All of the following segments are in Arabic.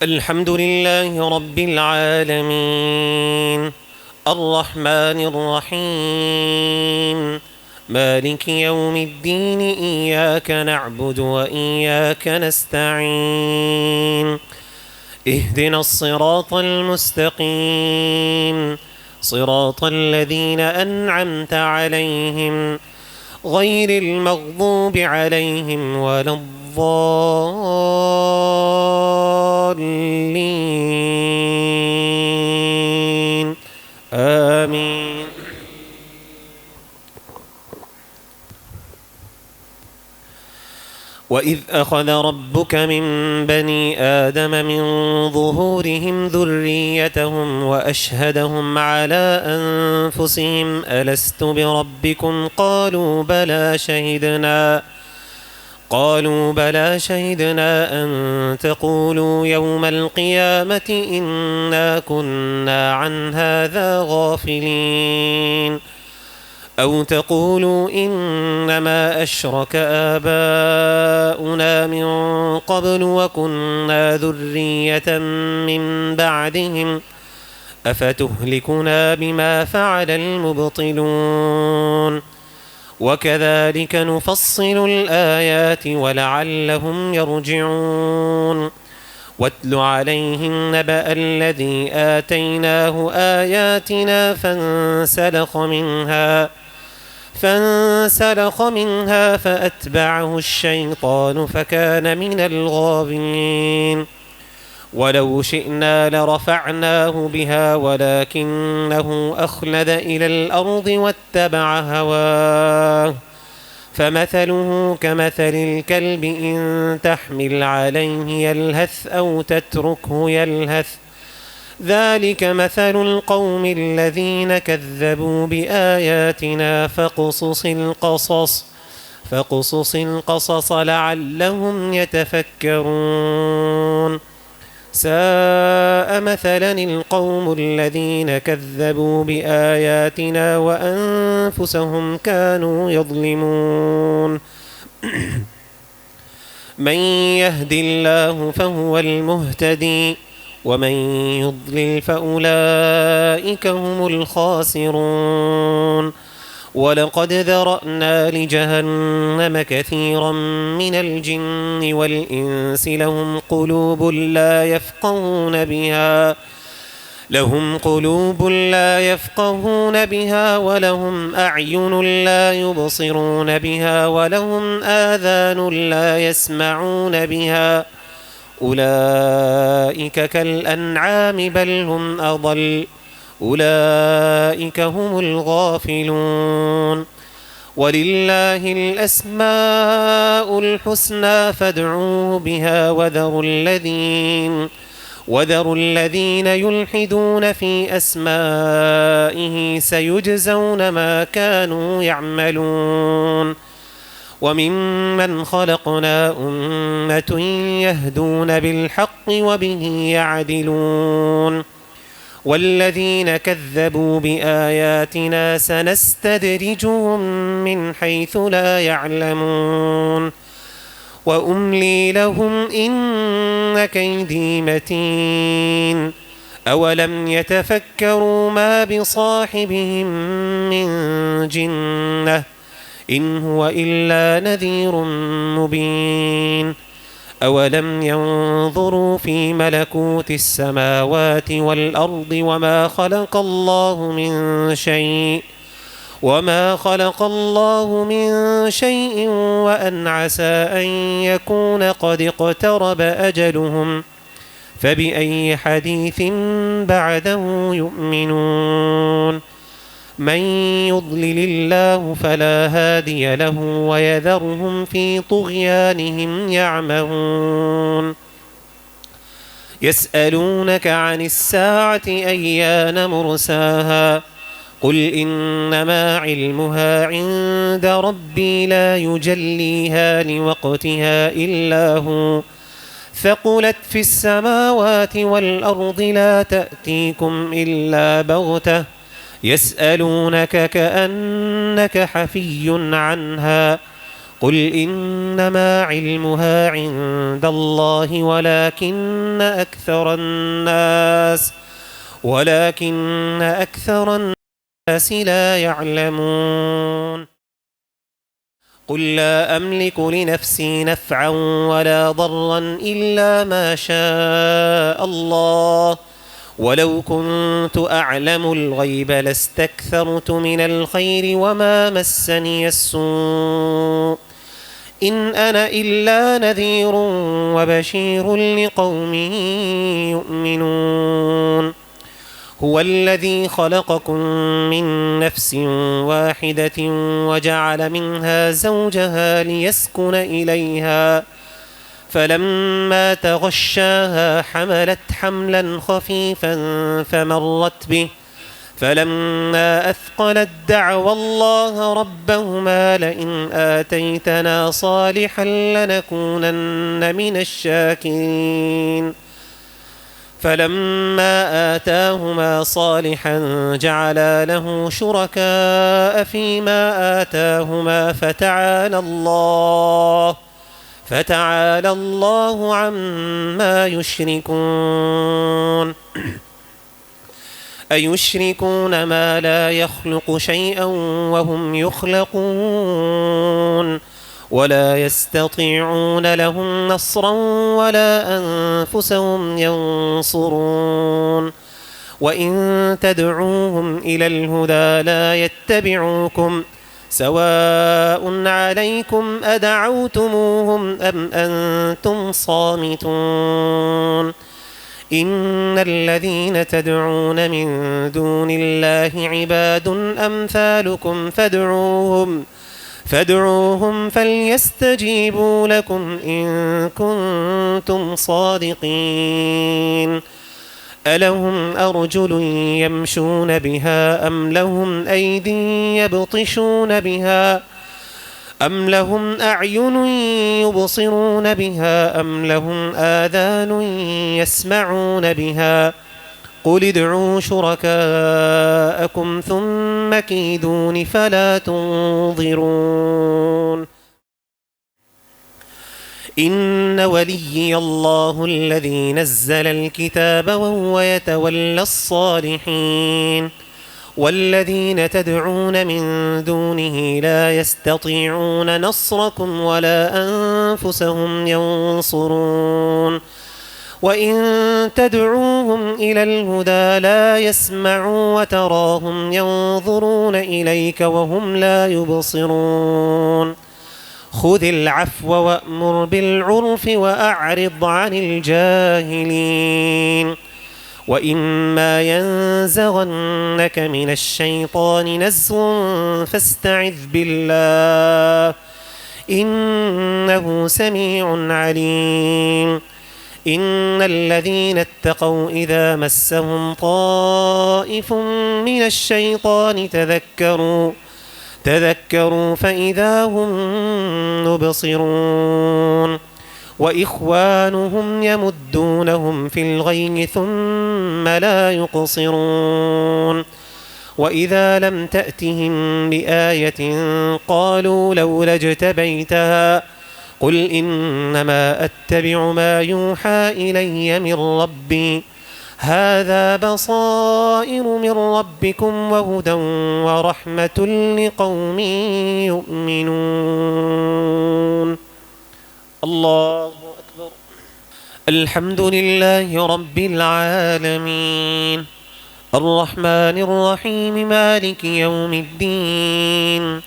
الحمد لله رب العالمين، الرحمن الرحيم، مالك يوم الدين. إياك نعبد وإياك نستعين. اهدنا الصراط المستقيم، صراط الذين أنعمت عليهم غير المغضوب عليهم ولا الضالين. آمين. وإذ أخذ ربك من بني آدم من ظهورهم ذريتهم وأشهدهم على أنفسهم ألست بربكم قالوا بلى شهدنا أن تقولوا يوم القيامة إنا كنا عن هذا غافلين أو تقولوا إنما أشرك آباؤنا من قبل وكنا ذرية من بعدهم أفتهلكنا بما فعل المبطلون وكذلك نفصل الآيات ولعلهم يرجعون. واتل عليهم نبأ الذي آتيناه آياتنا فانسلخ منها فأتبعه الشيطان فكان من الغاوين. ولو شئنا لرفعناه بها ولكنه أخلد إلى الأرض واتبع هواه فمثله كمثل الكلب إن تحمل عليه يلهث أو تتركه يلهث ذلك مثل القوم الذين كذبوا بآياتنا فاقصص القصص لعلهم يتفكرون. ساء مثلا القوم الذين كذبوا بآياتنا وأنفسهم كانوا يظلمون. من يهد الله فهو المهتدي ومن يضلل فأولئك هم الخاسرون. ولقد ذرأنا لجهنم كثيرا من الجن والإنس لهم قلوب لا يفقهون بها ولهم أعين لا يبصرون بها ولهم آذان لا يسمعون بها أولئك كالأنعام بل هم أضل أولئك هم الغافلون. ولله الأسماء الحسنى فادعوه بها وذروا الذين يلحدون في أسمائه سيجزون ما كانوا يعملون. وممن خلقنا أمة يهدون بالحق وبه يعدلون. والذين كذبوا بآياتنا سنستدرجهم من حيث لا يعلمون وأملي لهم إن كيدي متين. أولم يتفكروا ما بصاحبهم من جنة إن هو إلا نذير مبين. أولم ينظروا في ملكوت السماوات والأرض وما خلق الله من شيء وأن عسى أن يكون قد اقترب أجلهم فبأي حديث بعده يؤمنون. من يضلل الله فلا هادي له ويذرهم في طغيانهم يعمهون. يسألونك عن الساعة أيان مرساها قل إنما علمها عند ربي لا يجليها لوقتها إلا هو ثقلت في السماوات والأرض لا تأتيكم إلا بغتة يسألونك كأنك حفي عنها قل إنما علمها عند الله ولكن أكثر الناس لا يعلمون. قل لا أملك لنفسي نفعا ولا ضرا إلا ما شاء الله، ولو كنت أعلم الغيب لاستكثرت من الخير وما مسني السوء، إن أنا إلا نذير وبشير لقوم يؤمنون. هو الذي خلقكم من نفس واحدة وجعل منها زوجها ليسكن إليها، فلما تغشاها حملت حملا خفيفا فمرت به، فلما أثقلت دعوا الله ربهما لئن آتيتنا صالحا لنكونن من الشاكرين. فلما آتاهما صالحا جعلا له شركاء فيما آتاهما فتعالى الله عما يشركون. أيشركون ما لا يخلق شيئا وهم يخلقون، ولا يستطيعون لهم نصرا ولا أنفسهم ينصرون. وإن تدعوهم إلى الهدى لا يتبعوكم، سواء عليكم أدعوتموهم أم أنتم صامتون. إن الذين تدعون من دون الله عباد أمثالكم فادعوهم فليستجيبوا لكم إن كنتم صادقين. ألهم أرجل يمشون بها أم لهم أيد يبطشون بها أم لهم أعين يبصرون بها أم لهم آذان يسمعون بها؟ قل ادعوا شركاءكم ثم كيدون فلا تنظرون. إن وليي الله الذي نزل الكتاب وهو يتولى الصالحين. والذين تدعون من دونه لا يستطيعون نصركم ولا أنفسهم ينصرون. وإن تدعوهم إلى الهدى لا يسمعوا وتراهم ينظرون إليك وهم لا يبصرون. خذ العفو وأمر بالعرف وأعرض عن الجاهلين. وإما ينزغنك من الشيطان نزغ فاستعذ بالله إنه سميع عليم. إن الذين اتقوا إذا مسهم طائف من الشيطان تذكروا فإذا هم مبصرون. وإخوانهم يمدونهم في الغي ثم لا يقصرون. وإذا لم تأتهم بآية قالوا لولا اجتبيتها قل إنما أتبع ما يوحى إلي من ربي هذا بصائر من ربكم وهدى ورحمة لقوم يؤمنون. الله أكبر. الحمد لله رب العالمين الرحمن الرحيم مالك يوم الدين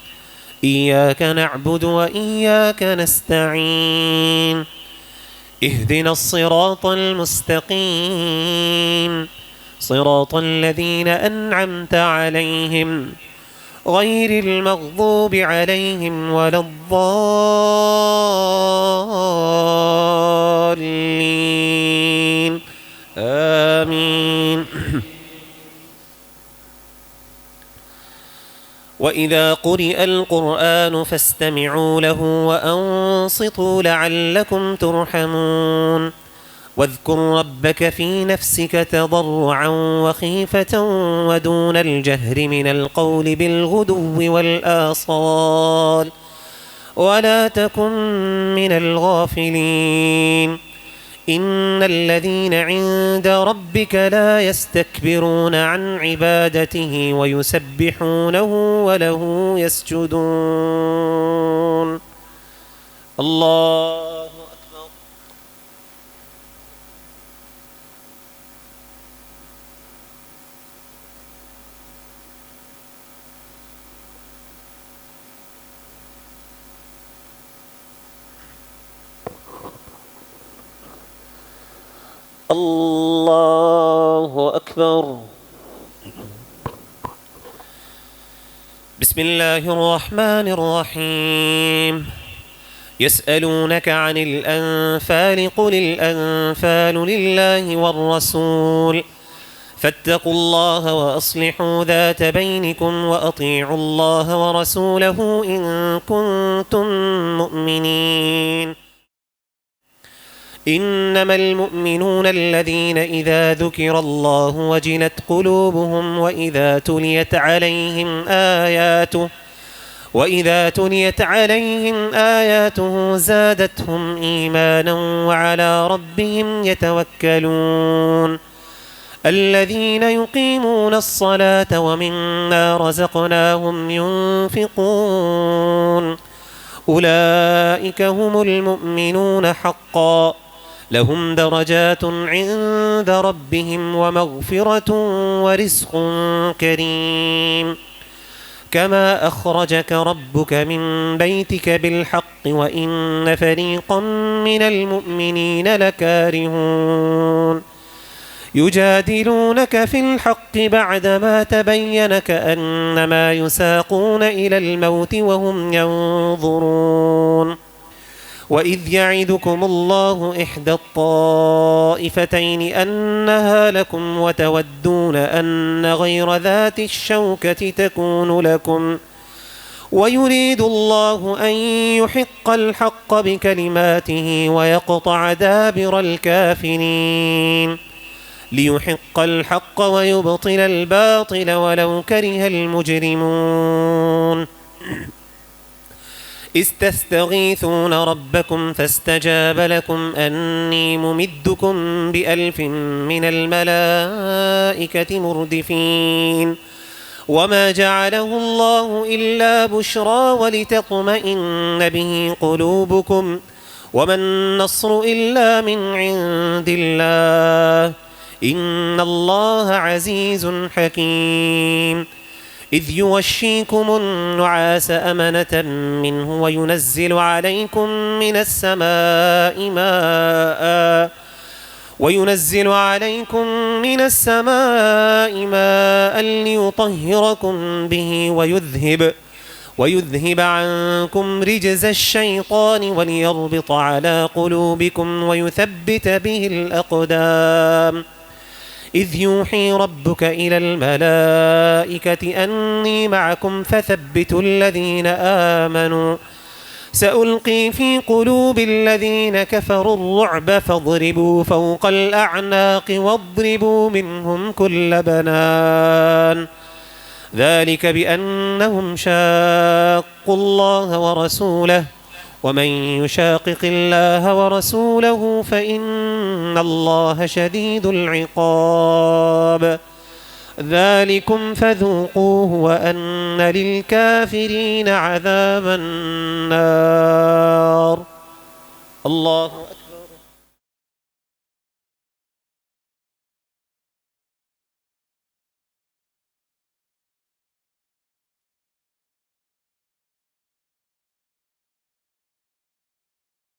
إياك نعبد وإياك نستعين اهدنا الصراط المستقيم صراط الذين أنعمت عليهم غير المغضوب عليهم ولا الضالين آمين. وإذا قرئ القرآن فاستمعوا له وأنصتوا لعلكم ترحمون. واذكر ربك في نفسك تضرعا وخيفة ودون الجهر من القول بالغدو والآصال ولا تكن من الغافلين. إن الذين عند ربك لا يستكبرون عن عبادته ويسبحونه وله يسجدون. الله أكبر. الله أكبر. بسم الله الرحمن الرحيم. يسألونك عن الأنفال قل الأنفال لله والرسول فاتقوا الله وأصلحوا ذات بينكم وأطيعوا الله ورسوله إن كنتم مؤمنين. إنما المؤمنون الذين إذا ذكر الله وجلت قلوبهم وإذا تليت عليهم آياته زادتهم إيمانا وعلى ربهم يتوكلون. الذين يقيمون الصلاة ومما رزقناهم ينفقون أولئك هم المؤمنون حقا لهم درجات عند ربهم ومغفرة ورزق كريم. كما أخرجك ربك من بيتك بالحق وإن فريقا من المؤمنين لكارهون يجادلونك في الحق بعدما تبين كأنما يساقون إلى الموت وهم ينظرون. وإذ يعدكم الله إحدى الطائفتين أنها لكم وتودون أن غير ذات الشوكة تكون لكم ويريد الله أن يحق الحق بكلماته ويقطع دابر الكافرين ليحق الحق ويبطل الباطل ولو كره المجرمون. إذ تستغيثون ربكم فاستجاب لكم أني ممدكم ب1000 من الملائكة مردفين. وما جعله الله إلا بشرى ولتطمئن به قلوبكم وما النصر إلا من عند الله إن الله عزيز حكيم. إذ يغشيكم النعاس أمنة منه وينزل عليكم من السماء ماء ليطهركم به ويذهب عنكم رجز الشيطان وليربط على قلوبكم ويثبت به الأقدام. إذ يوحي ربك إلى الملائكة أني معكم فثبتوا الذين آمنوا سألقي في قلوب الذين كفروا الرعب فاضربوا فوق الأعناق واضربوا منهم كل بنان. ذلك بأنهم شاقوا الله ورسوله ومن يشاقق الله ورسوله فإن الله شديد العقاب. ذلكم فذوقوه وأن للكافرين عذاب النار. الله